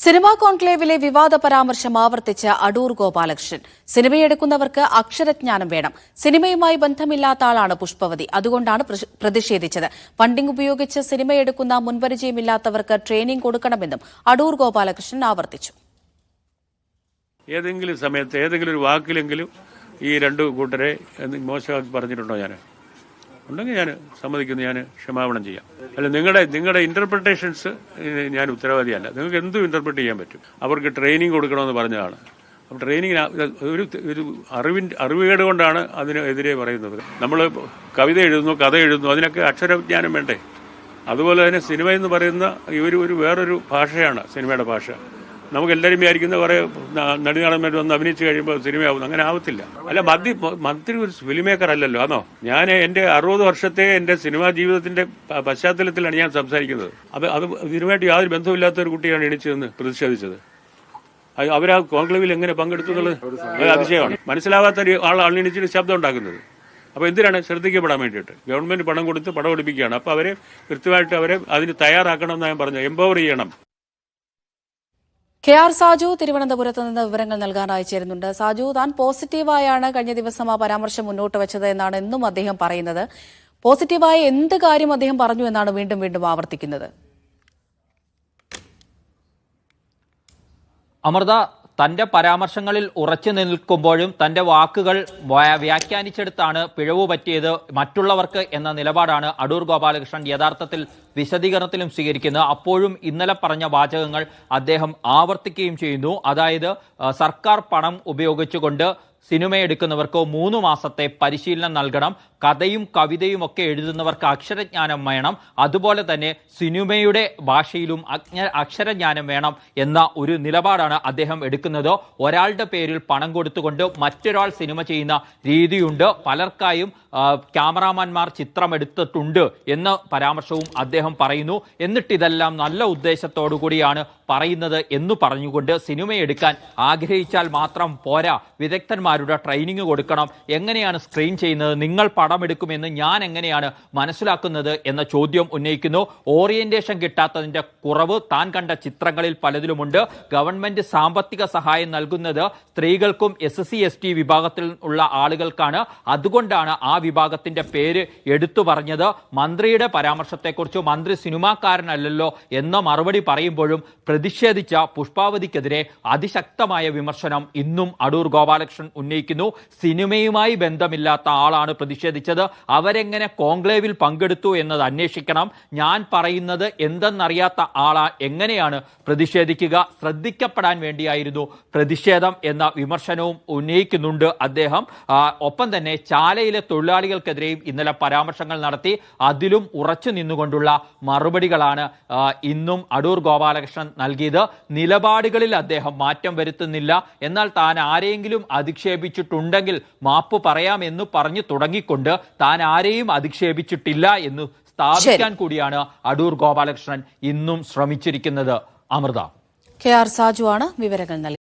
Cinema കോൺക്ലേവിലെ വിവാദ പരാമർശം ആവർത്തിച്ച അടൂർ ഗോപാലകൃഷ്ണൻ. സിനിമയെടുക്കുന്നവർക്ക് അക്ഷരജ്ഞാനം വേണം. സിനിമയുമായി ബന്ധമില്ലാത്ത ആളാണ് പുഷ്പവതി. അതുകൊണ്ടാണ് പ്രതിഷേധിച്ചത്. ഫണ്ടിംഗ് ഉപയോഗിച്ച് സിനിമയെടുക്കുന്ന മുൻപരിചയമില്ലാത്തവർക്ക് ട്രെയിനിംഗ് കൊടുക്കണമെന്നും അടൂർ ഗോപാലകൃഷ്ണൻ ആവർത്തിച്ചു. ഏതെങ്കിലും സമയത്ത് ഏതെങ്കിലും ഒരു വാക്കിലെങ്കിലും ഈ രണ്ടു കൂട്ടരെ മോശമാക്കി പറഞ്ഞിട്ടുണ്ടോ? ഞാൻ ഉണ്ടെങ്കിൽ ഞാൻ സമ്മതിക്കുന്നു, ഞാൻ ക്ഷമാപണം ചെയ്യാം. അല്ല, നിങ്ങളുടെ ഇന്റർപ്രിട്ടേഷൻസ് ഞാൻ ഉത്തരവാദിയല്ല. നിങ്ങൾക്ക് എന്തും ഇന്റർപ്രിറ്റ് ചെയ്യാൻ പറ്റും. അവർക്ക് ട്രെയിനിങ് കൊടുക്കണമെന്ന് പറഞ്ഞതാണ്. അപ്പോൾ ട്രെയിനിങ്ങിന് ഒരു അറിവുകേട് കൊണ്ടാണ് അതിനെതിരെ പറയുന്നത്. നമ്മൾ കവിത എഴുതുന്നു, കഥ എഴുതുന്നു, അതിനൊക്കെ അക്ഷരജ്ഞാനം വേണ്ടേ? അതുപോലെ തന്നെ സിനിമ എന്ന് പറയുന്ന ഒരു വേറൊരു ഭാഷയാണ് സിനിമയുടെ ഭാഷ. നമുക്കെല്ലാവരും വിചാരിക്കുന്ന കുറേ നടിനാടന്മാർ വന്ന് അഭിനയിച്ച് കഴിയുമ്പോൾ സിനിമയാവുന്നു. അങ്ങനെ ആവത്തില്ല. അല്ല, മന്ത്രി ഒരു ഫിലിം മേക്കർ അല്ലല്ലോ. ആണോ? ഞാൻ എൻ്റെ 60 വർഷത്തെ എൻ്റെ സിനിമാ ജീവിതത്തിന്റെ പശ്ചാത്തലത്തിലാണ് ഞാൻ സംസാരിക്കുന്നത്. അത് ഇതിനുമായിട്ട് യാതൊരു ബന്ധമില്ലാത്ത ഒരു കുട്ടിയാണ് എണീച്ചു നിന്ന് പ്രതിഷേധിച്ചത്. അവരാ കോൺക്ലേവിൽ എങ്ങനെ പങ്കെടുത്തു എന്നുള്ളത് അതിശയമാണ്. മനസ്സിലാവാത്ത ആളാണ് എണീച്ചിട്ട് ശബ്ദം ഉണ്ടാക്കുന്നത്. അപ്പോൾ എന്തിനാണ്? ശ്രദ്ധിക്കപ്പെടാൻ വേണ്ടിയിട്ട് ഗവൺമെന്റ് പണം കൊടുത്ത് പടം ഒളിപ്പിക്കുകയാണ്. അപ്പോൾ അവരെ കൃത്യമായിട്ട് അതിന് തയ്യാറാക്കണമെന്ന് ഞാൻ പറഞ്ഞു. എംപവർ ചെയ്യണം. കെ.ആർ. സാജു തിരുവനന്തപുരത്ത് നിന്ന് വിവരങ്ങൾ നൽകാനായി ചേരുന്നുണ്ട്. സാജു, താൻ പോസിറ്റീവായാണ് കഴിഞ്ഞ ദിവസം ആ പരാമർശം മുന്നോട്ട് വെച്ചത് എന്നാണ് എന്നും അദ്ദേഹം പറയുന്നത്. പോസിറ്റീവായ എന്ത് കാര്യം അദ്ദേഹം പറഞ്ഞു എന്നാണ് വീണ്ടും വീണ്ടും ആവർത്തിക്കുന്നത്? അമൃത, തന്റെ പരാമർശങ്ങളിൽ ഉറച്ചു നിൽക്കുമ്പോഴും തന്റെ വാക്കുകൾ വ്യാഖ്യാനിച്ചെടുത്താണ് പിഴവ് പറ്റിയത് മറ്റുള്ളവർക്ക് എന്ന നിലപാടാണ് അടൂർ ഗോപാലകൃഷ്ണൻ യഥാർത്ഥത്തിൽ വിശദീകരണത്തിലും സ്വീകരിക്കുന്നത്. അപ്പോഴും ഇന്നലെ പറഞ്ഞ വാചകങ്ങൾ അദ്ദേഹം ആവർത്തിക്കുകയും ചെയ്യുന്നു. അതായത് സർക്കാർ പണം ഉപയോഗിച്ചുകൊണ്ട് സിനിമയെടുക്കുന്നവർക്ക് 3 മാസത്തെ പരിശീലനം നൽകണം. കഥയും കവിതയും ഒക്കെ എഴുതുന്നവർക്ക് അക്ഷരജ്ഞാനം വേണം. അതുപോലെ തന്നെ സിനിമയുടെ ഭാഷയിലും അക്ഷരജ്ഞാനം വേണം എന്ന ഒരു നിലപാടാണ് അദ്ദേഹം എടുക്കുന്നത്. ഒരാളുടെ പേരിൽ പണം കൊടുത്തുകൊണ്ട് മറ്റൊരാൾ സിനിമ ചെയ്യുന്ന രീതിയുണ്ട്. പലർക്കായും ക്യാമറാമാൻമാർ ചിത്രമെടുത്തിട്ടുണ്ട് എന്ന പരാമർശവും അദ്ദേഹം പറയുന്നു. എന്നിട്ട് ഇതെല്ലാം നല്ല ഉദ്ദേശത്തോടു കൂടിയാണ് പറയുന്നത് എന്ന് പറഞ്ഞുകൊണ്ട് സിനിമയെടുക്കാൻ ആഗ്രഹിച്ചാൽ മാത്രം പോരാ, വിദഗ്ധന്മാരുടെ ട്രെയിനിങ് കൊടുക്കണം. എങ്ങനെയാണ് സ്ക്രീൻ ചെയ്യുന്നത്? നിങ്ങൾ പടമെടുക്കുമെന്ന് ഞാൻ എങ്ങനെയാണ് മനസ്സിലാക്കുന്നത് എന്ന ചോദ്യം ഉന്നയിക്കുന്നു. ഓറിയന്റേഷൻ കിട്ടാത്തതിന്റെ കുറവ് താൻ കണ്ട ചിത്രങ്ങളിൽ പലതിലുമുണ്ട്. ഗവൺമെന്റ് സാമ്പത്തിക സഹായം നൽകുന്നത് സ്ത്രീകൾക്കും SC ST വിഭാഗത്തിൽ ഉള്ള ആളുകൾക്കാണ്. അതുകൊണ്ടാണ് ആ വിഭാഗത്തിന്റെ പേര് എടുത്തു പറഞ്ഞത്. മന്ത്രിയുടെ പരാമർശത്തെക്കുറിച്ച് മന്ത്രി സിനിമാക്കാരനല്ലല്ലോ എന്ന മറുപടി പറയുമ്പോഴും പ്രതിഷേധിച്ച പുഷ്പാവതിക്കെതിരെ അതിശക്തമായ വിമർശനം ഇന്നും അടൂർ ഗോപാലകൃഷ്ണൻ ഉന്നയിക്കുന്നു. സിനിമയുമായി ബന്ധമില്ലാത്ത ആളാണ് പ്രതിഷേധിച്ചത്. അവരെങ്ങനെ കോൺക്ലേവിൽ പങ്കെടുത്തു എന്നത് അന്വേഷിക്കണം. ഞാൻ പറയുന്നത് എന്തെന്നറിയാത്ത ആളാ എങ്ങനെയാണ് പ്രതിഷേധിക്കുക? ശ്രദ്ധിക്കപ്പെടാൻ വേണ്ടിയായിരുന്നു പ്രതിഷേധം എന്ന വിമർശനവും ഉന്നയിക്കുന്നുണ്ട് അദ്ദേഹം. ഒപ്പം തന്നെ ചാലയിലെ തൊഴിലാളികൾക്കെതിരെയും ഇന്നലെ പരാമർശങ്ങൾ നടത്തി. അതിലും ഉറച്ചു നിന്നുകൊണ്ടുള്ള മറുപടികളാണ് ഇന്നും അടൂർ ഗോപാലകൃഷ്ണൻ നൽകിയത്. നിലപാടുകളിൽ അദ്ദേഹം മാറ്റം വരുത്തുന്നില്ല. എന്നാൽ താൻ ആരെയെങ്കിലും അധിക്ഷേപിച്ചിട്ടുണ്ടെങ്കിൽ മാപ്പ് പറയാമെന്ന് പറഞ്ഞു തുടങ്ങിക്കൊണ്ട് താൻ ആരെയും അധിക്ഷേപിച്ചിട്ടില്ല എന്ന് സ്ഥാപിക്കാൻ കൂടിയാണ് അടൂർ ഗോപാലകൃഷ്ണൻ ഇന്നും ശ്രമിച്ചിരിക്കുന്നത്. അമൃത, കെ.ആർ. സാജു ആണ് വിവരങ്ങൾ നൽകിയത്.